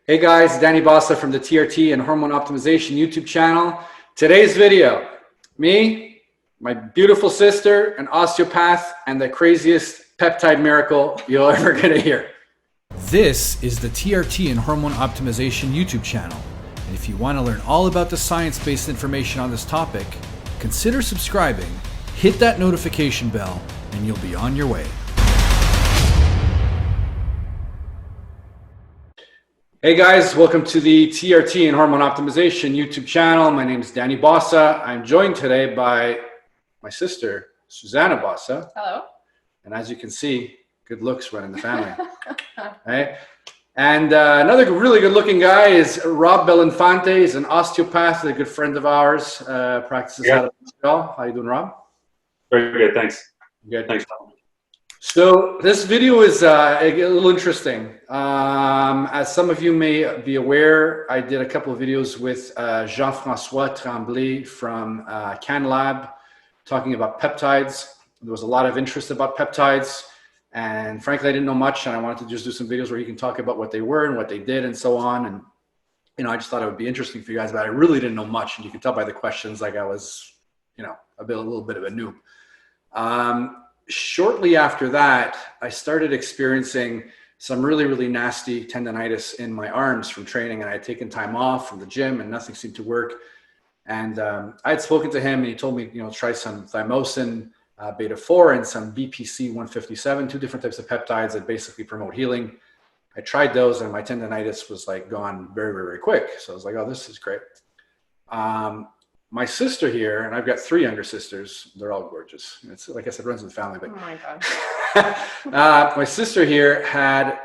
Hey guys, Danny Bossa from the TRT and Hormone Optimization YouTube channel. Today's video, me, my beautiful sister, an osteopath, and the craziest peptide miracle you'll ever get to hear. This is the TRT and Hormone Optimization YouTube channel. And if you want to learn all about the science-based information on this topic, consider subscribing, hit that notification bell, and you'll be on your way. Hey guys, welcome to the TRT and Hormone Optimization YouTube channel. My name is Danny Bossa. I'm joined today by my sister, Susanna Bossa. Hello. And as you can see, good looks running the family. Right? And another really good looking guy is Rob Belinfante. He's an osteopath, a good friend of ours, practices out of Montreal. How you doing, Rob? Very good, thanks. Good. Thanks, Tom. So this video is a little interesting. As some of you may be aware, I did a couple of videos with Jean-François Tremblay from CanLab talking about peptides. There was a lot of interest about peptides, and frankly, I didn't know much, and I wanted to just do some videos where he can talk about what they were and what they did and so on. And I just thought it would be interesting for you guys, but I really didn't know much, and you can tell by the questions like I was, a little bit of a noob. Shortly after that, I started experiencing some really, really nasty tendonitis in my arms from training, and I had taken time off from the gym and nothing seemed to work. And I had spoken to him and he told me, try some Thymosin beta-4 and some BPC 157, two different types of peptides that basically promote healing. I tried those and my tendonitis was like gone very, very, very quick. So I was like, oh, this is great. My sister here, and I've got three younger sisters. They're all gorgeous. It's like I said, runs in the family. But oh my God. My sister here had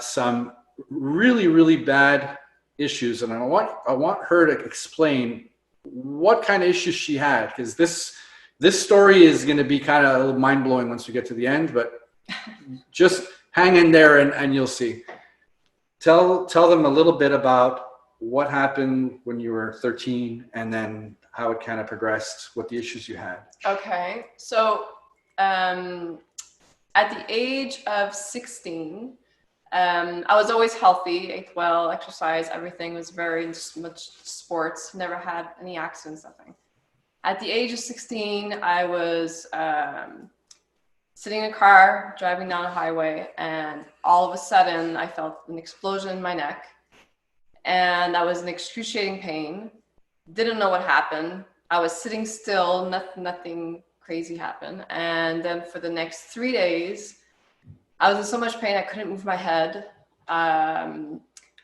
some really, really bad issues, and I want her to explain what kind of issues she had, because this story is going to be kind of a little mind blowing once we get to the end. But just hang in there, and you'll see. Tell them a little bit about what happened when you were 13 and then how it kind of progressed, what the issues you had. Okay. So at the age of 16, I was always healthy, ate well, exercise, everything, was very much sports, never had any accidents, nothing. At the age of 16, I was sitting in a car, driving down a highway, and all of a sudden I felt an explosion in my neck. And I was in excruciating pain, didn't know what happened. I was sitting still, nothing crazy happened. And then for the next 3 days, I was in so much pain, I couldn't move my head. I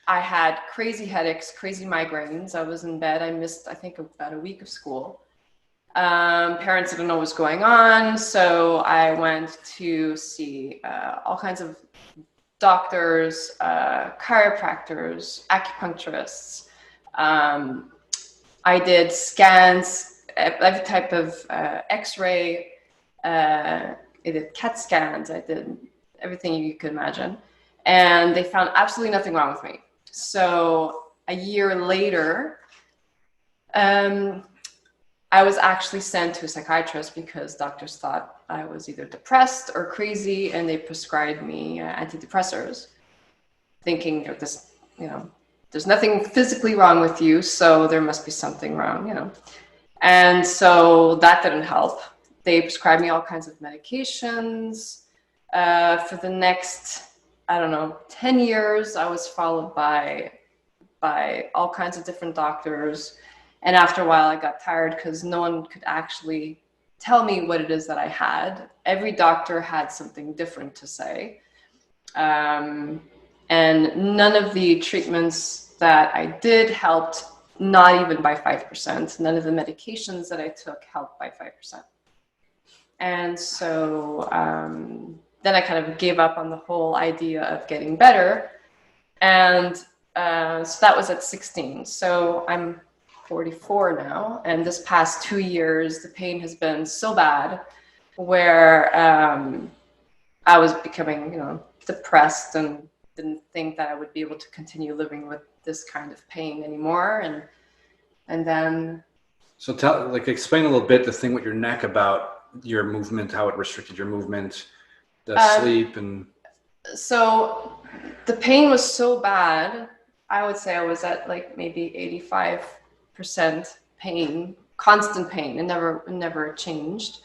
had crazy headaches, crazy migraines. I was in bed. I missed, I think, about a week of school. Parents didn't know what was going on. So I went to see all kinds of doctors, chiropractors, acupuncturists. I did scans, every type of X-ray. I did CAT scans. I did everything you could imagine. And they found absolutely nothing wrong with me. So a year later, I was actually sent to a psychiatrist because doctors thought I was either depressed or crazy, and they prescribed me antidepressors, thinking this, there's nothing physically wrong with you, so there must be something wrong, And so that didn't help. They prescribed me all kinds of medications. For the next, 10 years, I was followed by all kinds of different doctors. And after a while, I got tired because no one could actually tell me what it is that I had. Every doctor had something different to say. And none of the treatments that I did helped, not even by 5%. None of the medications that I took helped by 5%. And so then I kind of gave up on the whole idea of getting better. And so that was at 16. So I'm 44 now, and this past 2 years, the pain has been so bad where I was becoming, depressed and didn't think that I would be able to continue living with this kind of pain anymore. And then. So explain a little bit the thing with your neck about your movement, how it restricted your movement, the sleep and. So the pain was so bad I would say I was at like maybe 85% pain, constant pain, and never changed.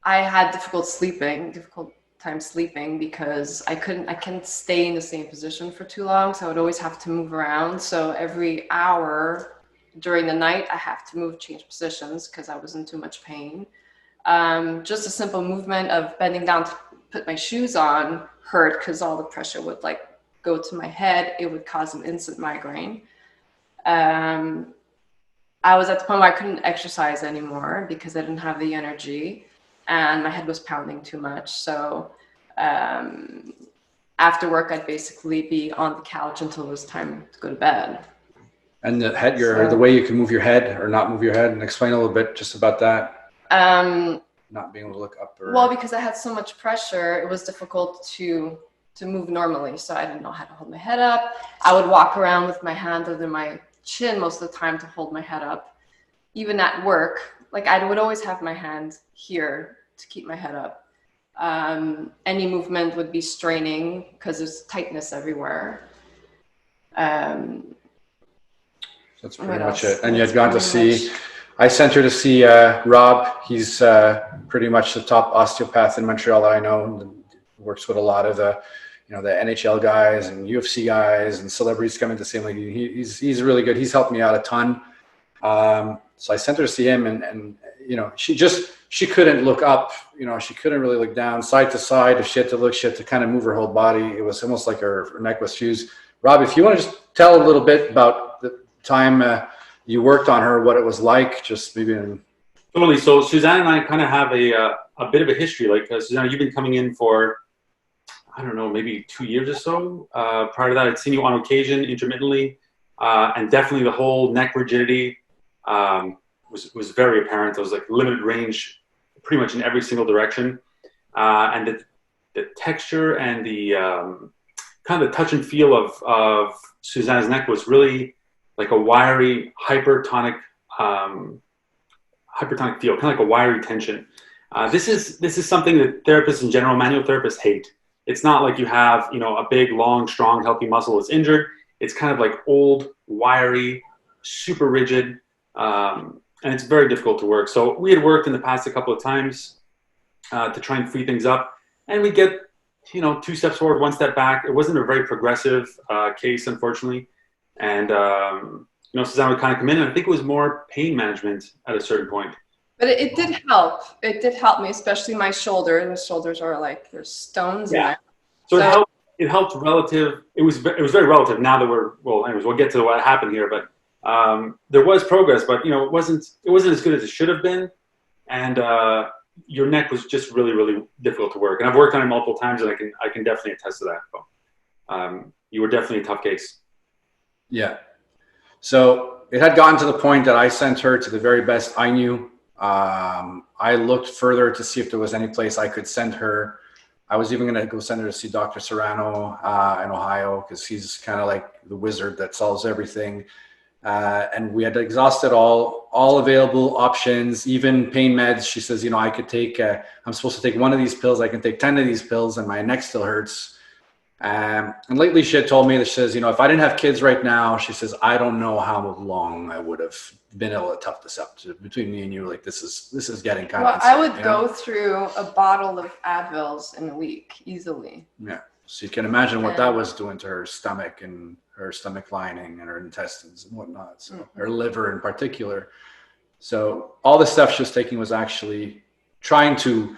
I had difficult time sleeping because I couldn't stay in the same position for too long. So I would always have to move around. So every hour during the night, I have to change positions because I was in too much pain. Just a simple movement of bending down to put my shoes on hurt because all the pressure would like go to my head. It would cause an instant migraine. I was at the point where I couldn't exercise anymore because I didn't have the energy and my head was pounding too much. So after work, I'd basically be on the couch until it was time to go to bed. And the way you can move your head or not move your head, and explain a little bit just about that. Not being able to look up. Well, because I had so much pressure, it was difficult to move normally. So I didn't know how to hold my head up. I would walk around with my hand under my chin most of the time to hold my head up. Even at work, like I would always have my hand here to keep my head up. Any movement would be straining because there's tightness everywhere. That's pretty much it. And you had gone to see, I sent her to see Rob. He's pretty much the top osteopath in Montreal that I know. Works with a lot of the NHL guys and UFC guys and celebrities coming to see him. Like he's really good. He's helped me out a ton. So I sent her to see him, and she couldn't look up. She couldn't really look down, side to side. If she had to look, she had to kind of move her whole body. It was almost like her neck was fused. Rob, if you want to just tell a little bit about the time you worked on her, what it was like, just maybe. Totally. So Suzanne and I kind of have a bit of a history. Like Suzanne, you've been coming in for, I don't know, maybe 2 years or so. Prior to that, I'd seen you on occasion, intermittently, and definitely the whole neck rigidity was very apparent. There was like limited range, pretty much in every single direction, and the texture and the kind of the touch and feel of Suzanne's neck was really like a wiry, hypertonic feel, kind of like a wiry tension. This is something that therapists in general, manual therapists, hate. It's not like you have, a big, long, strong, healthy muscle that's injured. It's kind of like old, wiry, super rigid, and it's very difficult to work. So we had worked in the past a couple of times to try and free things up, and we get, 2 steps forward, 1 step back. It wasn't a very progressive case, unfortunately. And, Suzanne would kind of come in, and I think it was more pain management at a certain point. But it did help. It did help me, especially my shoulder. The shoulders are like there's stones in there. So it helped relative. It was very relative. Now that we'll get to what happened here. But there was progress, but it wasn't as good as it should have been. And your neck was just really, really difficult to work. And I've worked on it multiple times, and I can definitely attest to that. So, you were definitely a tough case. Yeah. So it had gotten to the point that I sent her to the very best I knew. I looked further to see if there was any place I could send her. I was even going to go send her to see Dr. Serrano in Ohio, because he's kind of like the wizard that solves everything. And we had exhausted all available options, even pain meds. She says, I could take, I'm supposed to take 1 of these pills. I can take 10 of these pills and my neck still hurts. And lately she had told me that she says, if I didn't have kids right now, she says, I don't know how long I would have been able to tough this up. Between me and you, like this is getting kind of insane, I would go through a bottle of Advils in a week easily. Yeah. So you can imagine what that was doing to her stomach and her stomach lining and her intestines and whatnot. So her liver in particular. So all the stuff she was taking was actually trying to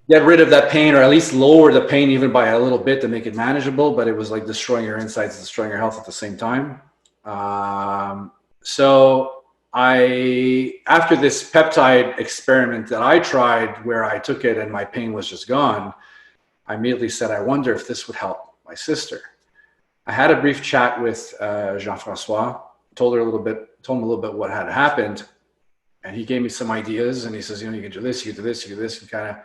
get rid of that pain, or at least lower the pain even by a little bit to make it manageable, but it was like destroying your insides, destroying your health at the same time. So after this peptide experiment that I tried, where I took it and my pain was just gone, I immediately said, I wonder if this would help my sister. I had a brief chat with Jean-Francois, told him a little bit what had happened, and he gave me some ideas, and he says, you can do this, you can do this, you can do this, and kind of,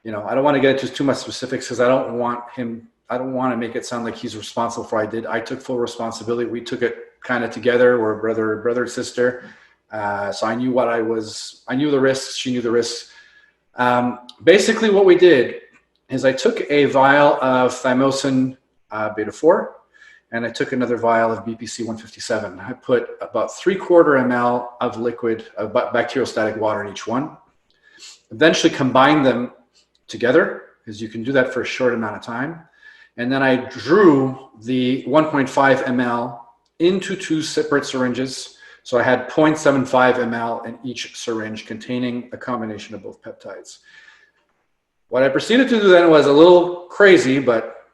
I don't want to get into too much specifics because I don't want to make it sound like he's responsible for what I did. I took full responsibility. We took it kind of together. We're brother and sister. So I knew I knew the risks. She knew the risks. Basically what we did is I took a vial of Thymosin beta-4, and I took another vial of BPC 157. I put about 3/4 ml of liquid, of bacteriostatic water in each one. Eventually combined them together, because you can do that for a short amount of time. And then I drew the 1.5 ml into 2 separate syringes. So I had 0.75 ml in each syringe containing a combination of both peptides. What I proceeded to do then was a little crazy, but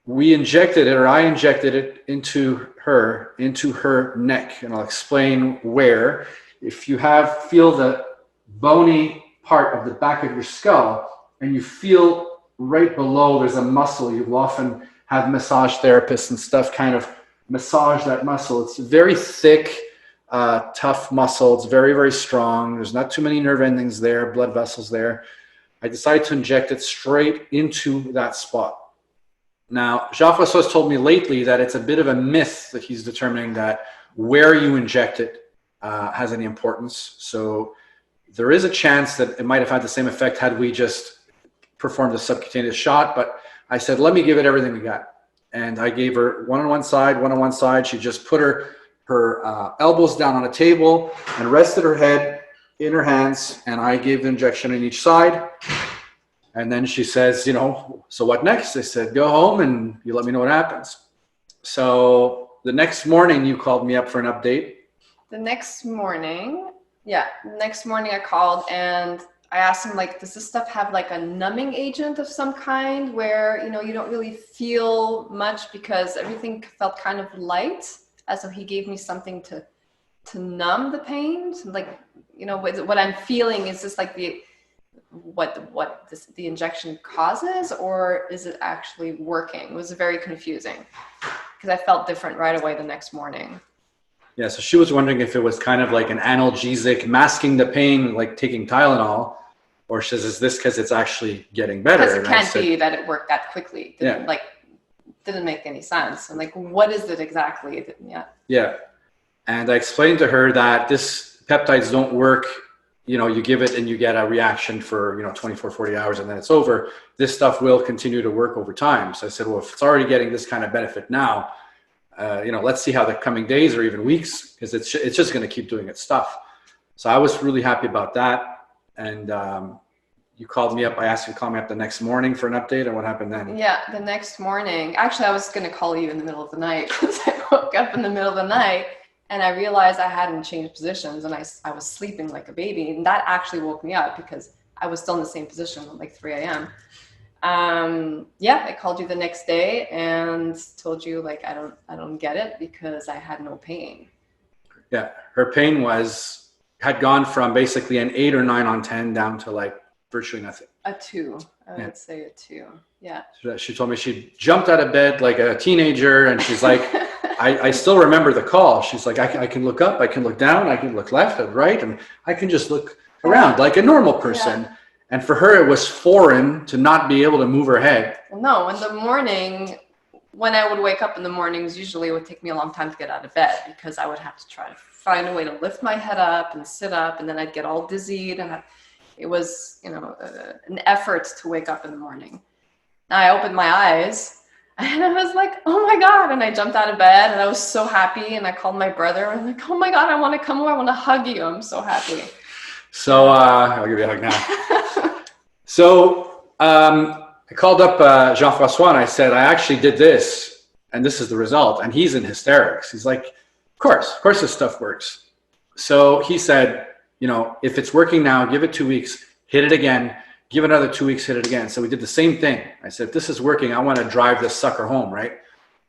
we injected it, or I injected it into her neck. And I'll explain where. If you feel the bony part of the back of your skull, and you feel right below there's a muscle, you often have massage therapists and stuff kind of massage that muscle. It's very thick, tough muscle. It's very, very strong. There's not too many nerve endings there, blood vessels there. I decided to inject it straight into that spot. Now, Jean-François has told me lately that it's a bit of a myth that he's determining that where you inject it has any importance. So there is a chance that it might have had the same effect had we just performed a subcutaneous shot, but I said, let me give it everything we got. And I gave her one on one side. She just put her elbows down on a table and rested her head in her hands, and I gave the injection in each side. And then she says, so what next? I said, go home and you let me know what happens. So the next morning you called me up for an update. The next morning I called and I asked him, like, does this stuff have like a numbing agent of some kind where, you don't really feel much because everything felt kind of light, as though he gave me something to numb the pain. So like, what I'm feeling, is this like the injection causes, or is it actually working? It was very confusing because I felt different right away the next morning. Yeah, so she was wondering if it was kind of like an analgesic masking the pain, like taking Tylenol, or she says, is this because it's actually getting better? Because it can't be that it worked that quickly. Didn't make any sense. I'm like, what is it exactly? Yeah. And I explained to her that this peptides don't work. You give it and you get a reaction for, 24, 40 hours and then it's over. This stuff will continue to work over time. So I said, well, if it's already getting this kind of benefit now, let's see how the coming days or even weeks, because it's just going to keep doing its stuff. So I was really happy about that. And you called me up. I asked you to call me up the next morning for an update, and what happened then? Yeah, the next morning. Actually, I was going to call you in the middle of the night because I woke up in the middle of the night and I realized I hadn't changed positions and I was sleeping like a baby. And that actually woke me up because I was still in the same position at like 3 a.m. I called you the next day and told you, like, I don't get it because I had no pain. Yeah, her pain had gone from basically an 8 or 9 on 10 down to like virtually nothing. A 2, I would say a 2. Yeah. She told me she jumped out of bed like a teenager, and she's like, I still remember the call. She's like, I can look up, I can look down, I can look left and right, and I can just look around like a normal person. Yeah. And for her, it was foreign to not be able to move her head. No, in the morning, when I would wake up in the mornings, usually it would take me a long time to get out of bed because I would have to try to find a way to lift my head up and sit up, and then I'd get all dizzied, and it was, an effort to wake up in the morning. Now I opened my eyes and I was like, oh my God. And I jumped out of bed and I was so happy. And I called my brother and I'm like, oh my God, I want to come over. I want to hug you. I'm so happy. So I'll give you a hug now. So I called up Jean-François and I said, I actually did this and this is the result. And he's in hysterics. He's like, of course this stuff works. So he said, if it's working now, give it 2 weeks, hit it again, give another 2 weeks, hit it again. So we did the same thing. I said, if this is working, I want to drive this sucker home, right?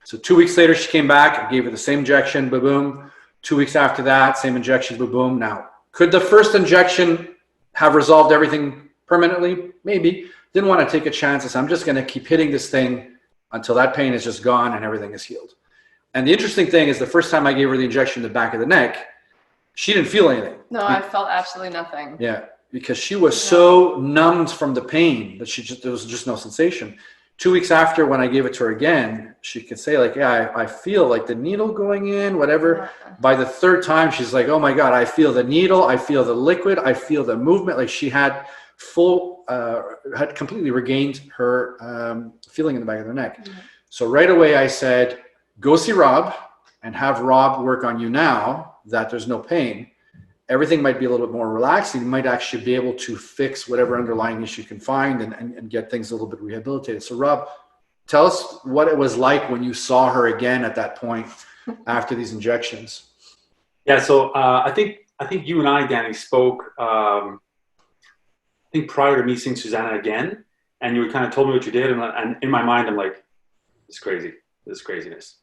So 2 weeks later, she came back, I gave her the same injection, boom, boom. 2 weeks after that, same injection, boom, boom. Now, could the first injection have resolved everything permanently? Maybe. Didn't want to take a chance. I said, I'm just going to keep hitting this thing until that pain is just gone and everything is healed. And the interesting thing is the first time I gave her the injection in the back of the neck, she didn't feel anything. No, I felt absolutely nothing. Yeah, because she was so numbed from the pain that there was just no sensation. 2 weeks after, when I gave it to her again, she could say like, yeah, I feel like the needle going in, whatever. Yeah. By the third time, she's like, oh my God, I feel the needle, I feel the liquid, I feel the movement. Like she had had completely regained her feeling in the back of the neck. Mm-hmm. So right away I said, go see Rob and have Rob work on you now that there's no pain. Everything might be a little bit more relaxed. You might actually be able to fix whatever underlying issue you can find and get things a little bit rehabilitated. So Rob, tell us what it was like when you saw her again at that point after these injections. Yeah, so I think you and I, Danny, spoke, I think prior to me seeing Susanna again, and you kind of told me what you did, and in my mind, I'm like, this is crazy, this is craziness,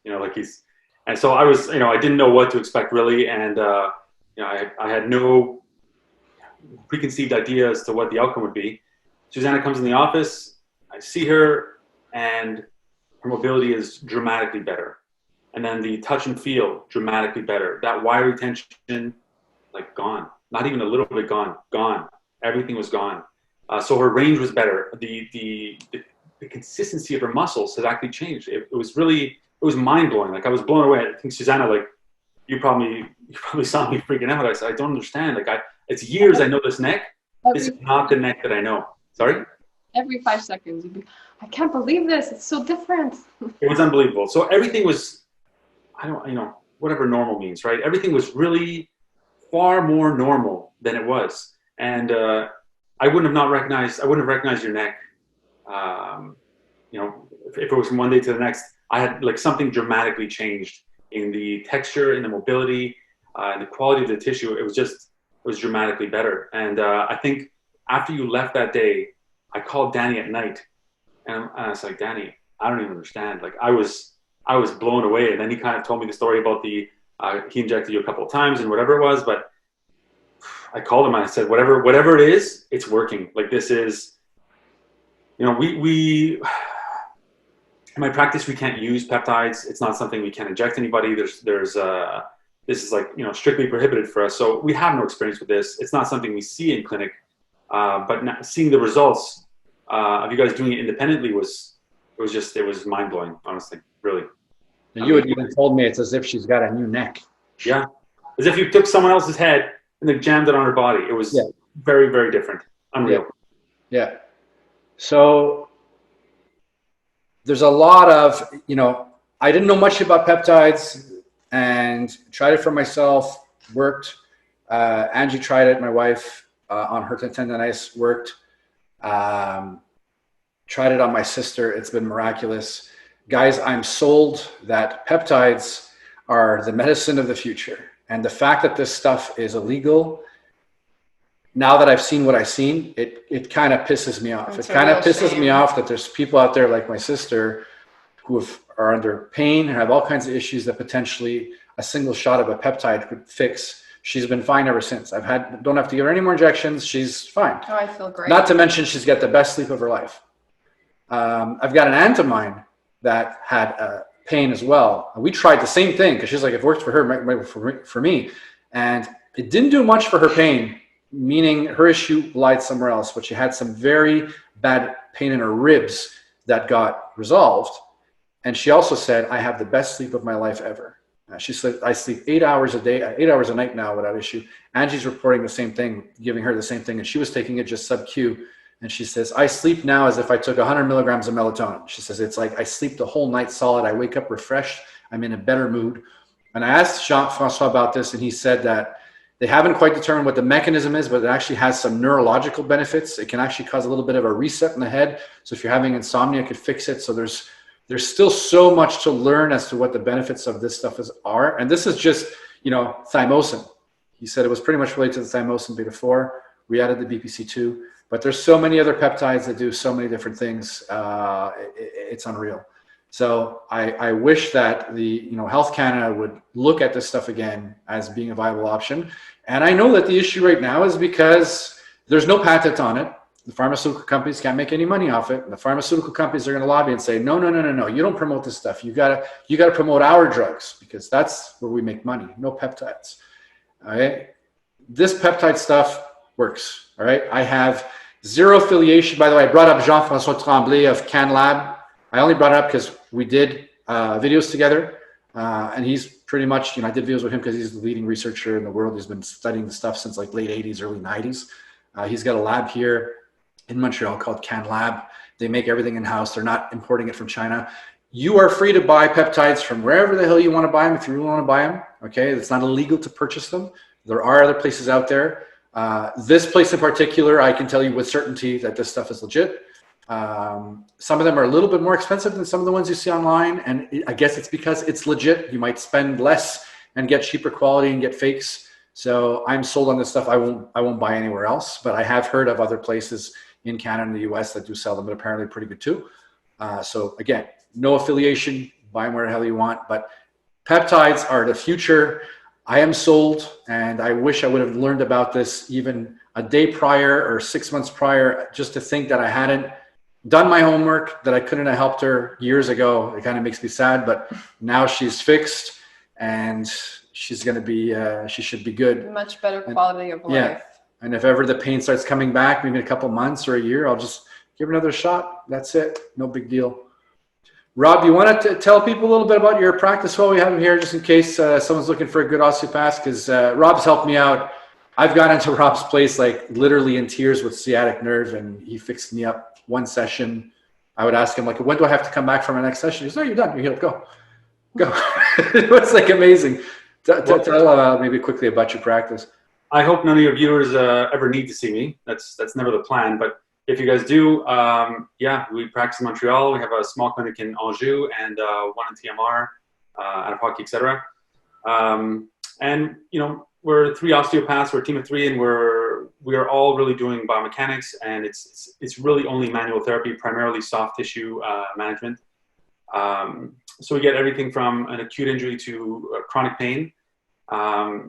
and so I was, I didn't know what to expect really, and I had no preconceived idea as to what the outcome would be. Susanna comes in the office, I see her, and her mobility is dramatically better. And then the touch and feel, dramatically better. That wire retention, like gone. Not even a little bit gone. Everything was gone. So her range was better. The consistency of her muscles has actually changed. It was mind blowing. Like I was blown away. I think Susanna, like you probably saw me freaking out. I said, I don't understand. It's years I know this neck. This is not the neck that I know. Sorry? Every 5 seconds, you'd be, I can't believe this. It's so different. It was unbelievable. So everything was, whatever normal means, right? Everything was really far more normal than it was. And I wouldn't have recognized your neck. If it was from one day to the next, I had like something dramatically changed in the texture, in the mobility, and the quality of the tissue. It was dramatically better. And I think after you left that day, I called Danny at night and I was like, Danny, I don't even understand. Like I was blown away. And then he kind of told me the story about he injected you a couple of times and whatever it was, but I called him and I said, whatever it is, it's working. Like this is, we in my practice, we can't use peptides. It's not something we can inject anybody. This is like, strictly prohibited for us. So we have no experience with this. It's not something we see in clinic, but seeing the results of you guys doing it independently it was mind blowing, honestly, really. You had even told me it's as if she's got a new neck. Yeah. As if you took someone else's head and then jammed it on her body. It was very, very different. Unreal. Yeah. So there's a lot of, I didn't know much about peptides and tried it for myself, worked. Angie tried it, my wife, on her tendonitis, worked. Tried it on my sister. It's been miraculous. Guys, I'm sold that peptides are the medicine of the future. And the fact that this stuff is illegal, now that I've seen what I've seen, it kind of pisses me off. It kind of pisses me off that there's people out there like my sister who are under pain and have all kinds of issues that potentially a single shot of a peptide could fix. She's been fine ever since. Don't have to give her any more injections. She's fine. Oh, I feel great. Not to mention she's got the best sleep of her life. I've got an aunt of mine that had pain as well. We tried the same thing because she's like, it worked for her, might work for me. And it didn't do much for her pain, meaning her issue lied somewhere else, but she had some very bad pain in her ribs that got resolved. And she also said, I have the best sleep of my life ever. She said, I sleep 8 hours a day, 8 hours a night now without issue. Angie's reporting the same thing, giving her the same thing. And she was taking it just sub-Q. And she says, I sleep now as if I took 100 milligrams of melatonin. She says, it's like I sleep the whole night solid. I wake up refreshed. I'm in a better mood. And I asked Jean-Francois about this, and he said that they haven't quite determined what the mechanism is, but it actually has some neurological benefits. It can actually cause a little bit of a reset in the head. So if you're having insomnia, it could fix it. So there's still so much to learn as to what the benefits of this stuff are. And this is just, Thymosin. He said it was pretty much related to the Thymosin beta-4. We added the BPC2. But there's so many other peptides that do so many different things. It's unreal. So I wish that the Health Canada would look at this stuff again as being a viable option. And I know that the issue right now is because there's no patent on it. The pharmaceutical companies can't make any money off it. And the pharmaceutical companies are going to lobby and say, no, you don't promote this stuff. You gotta promote our drugs because that's where we make money. No peptides. All right. This peptide stuff works. All right. I have zero affiliation. By the way, I brought up Jean-Francois Tremblay of CanLab. I only brought it up because we did videos together. And he's pretty much, I did videos with him because he's the leading researcher in the world. He's been studying the stuff since like late 80s, early 90s. He's got a lab here in Montreal called CanLab. They make everything in-house. They're not importing it from China. You are free to buy peptides from wherever the hell you want to buy them if you really want to buy them. Okay, it's not illegal to purchase them. There are other places out there. This place in particular, I can tell you with certainty that this stuff is legit. Some of them are a little bit more expensive than some of the ones you see online, and I guess it's because it's legit. You might spend less and get cheaper quality and get fakes. So I'm sold on this stuff. I won't buy anywhere else, but I have heard of other places in Canada and the US that do sell them, but apparently pretty good too. So again, no affiliation, buy them where the hell you want, but peptides are the future. I am sold, and I wish I would have learned about this even a day prior or 6 months prior, just to think that I hadn't done my homework, that I couldn't have helped her years ago. It kind of makes me sad, but now she's fixed and she's going to be, she should be good. Much better quality of life. Yeah. And if ever the pain starts coming back, maybe in a couple months or a year, I'll just give her another shot. That's it. No big deal. Rob, you want to tell people a little bit about your practice while we have him here, just in case someone's looking for a good osteopath? Because Rob's helped me out. I've gone into Rob's place like literally in tears with sciatic nerve, and he fixed me up one session. I would ask him, like, when do I have to come back for my next session? He goes, no, you're done. You're healed. Go. It was like amazing. Tell maybe quickly about your practice. I hope none of your viewers ever need to see me. That's never the plan. But if you guys do, yeah, we practice in Montreal. We have a small clinic in Anjou and one in TMR, out of hockey, etc. And you know, we're 3 osteopaths. We're a team of 3, and we are all really doing biomechanics, and it's really only manual therapy, primarily soft tissue management. So we get everything from an acute injury to chronic pain. The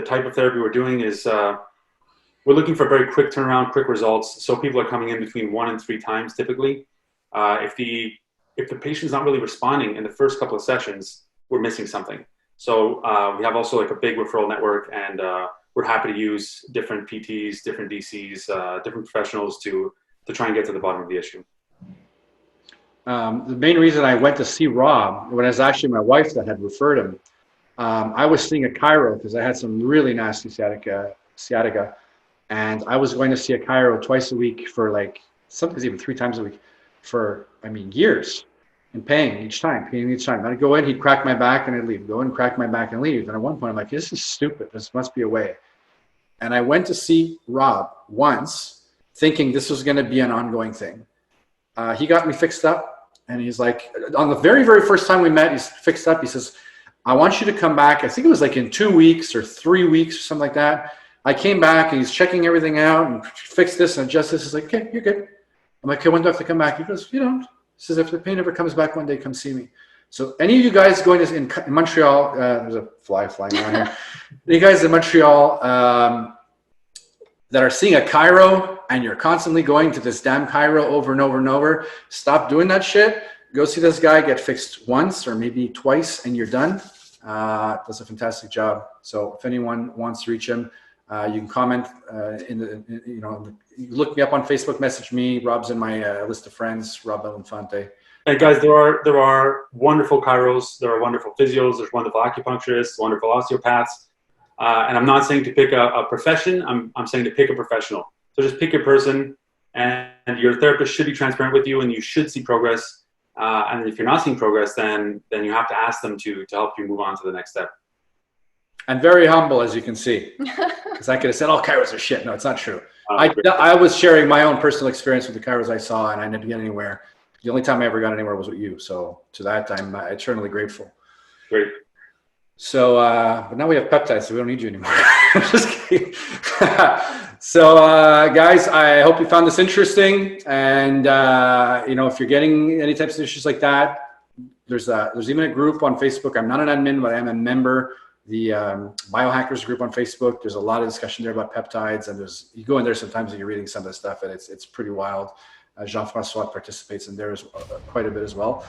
type of therapy we're doing is we're looking for very quick turnaround, quick results. So people are coming in between 1 and 3 times typically. If the patient's not really responding in the first couple of sessions, we're missing something. So we have also like a big referral network, and we're happy to use different PTs, different DCs, different professionals to try and get to the bottom of the issue. The main reason I went to see Rob, when it was actually my wife that had referred him, I was seeing a chiro because I had some really nasty sciatica, and I was going to see a chiro twice a week for like, sometimes even 3 times a week for, I mean, years, and paying each time. I'd go in, he'd crack my back and I'd leave, go in, crack my back and leave. And at one point I'm like, this is stupid. This must be a way. And I went to see Rob once thinking this was going to be an ongoing thing. He got me fixed up, and he's like, on the very, very first time we met, he's fixed up. He says, I want you to come back. I think it was like in 2 weeks or 3 weeks or something like that. I came back and he's checking everything out and fix this and adjust this. He's like, okay, you're good. I'm like, okay, when do I have to come back? He goes, you don't. He says, if the pain ever comes back one day, come see me. So any of you guys going to in Montreal, there's a fly flying around here. You guys in Montreal that are seeing a chiro and you're constantly going to this damn chiro over and over and over, stop doing that shit. Go see this guy, get fixed once or maybe twice, and you're done. Does a fantastic job. So if anyone wants to reach him, you can comment you look me up on Facebook, message me. Rob's in my list of friends, Rob Belinfante. And guys, there are wonderful chiros, there are wonderful physios, there's wonderful acupuncturists, wonderful osteopaths. And I'm not saying to pick a profession, I'm saying to pick a professional. So just pick your person, and your therapist should be transparent with you, and you should see progress. And if you're not seeing progress, then you have to ask them to help you move on to the next step. And very humble, as you can see, because I could have said, "Oh, chiros are shit." No, it's not true. I was sharing my own personal experience with the chiros I saw, and I didn't get anywhere. The only time I ever got anywhere was with you. So to that, I'm eternally grateful. Great. So, but now we have peptides, so we don't need you anymore. Just kidding. So, guys, I hope you found this interesting. And if you're getting any types of issues like that, there's even a group on Facebook. I'm not an admin, but I am a member. The biohackers group on Facebook. There's a lot of discussion there about peptides, and you go in there sometimes and you're reading some of the stuff, and it's pretty wild. Jean-Francois participates in there quite a bit as well.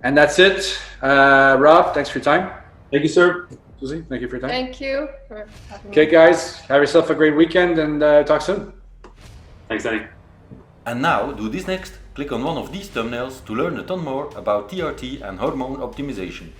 And that's it. Rob, thanks for your time. Thank you, sir. Susie, thank you for your time. Thank you for having me. Okay, guys, have yourself a great weekend, and talk soon. Thanks, Danny. And now, do this next. Click on one of these thumbnails to learn a ton more about TRT and hormone optimization.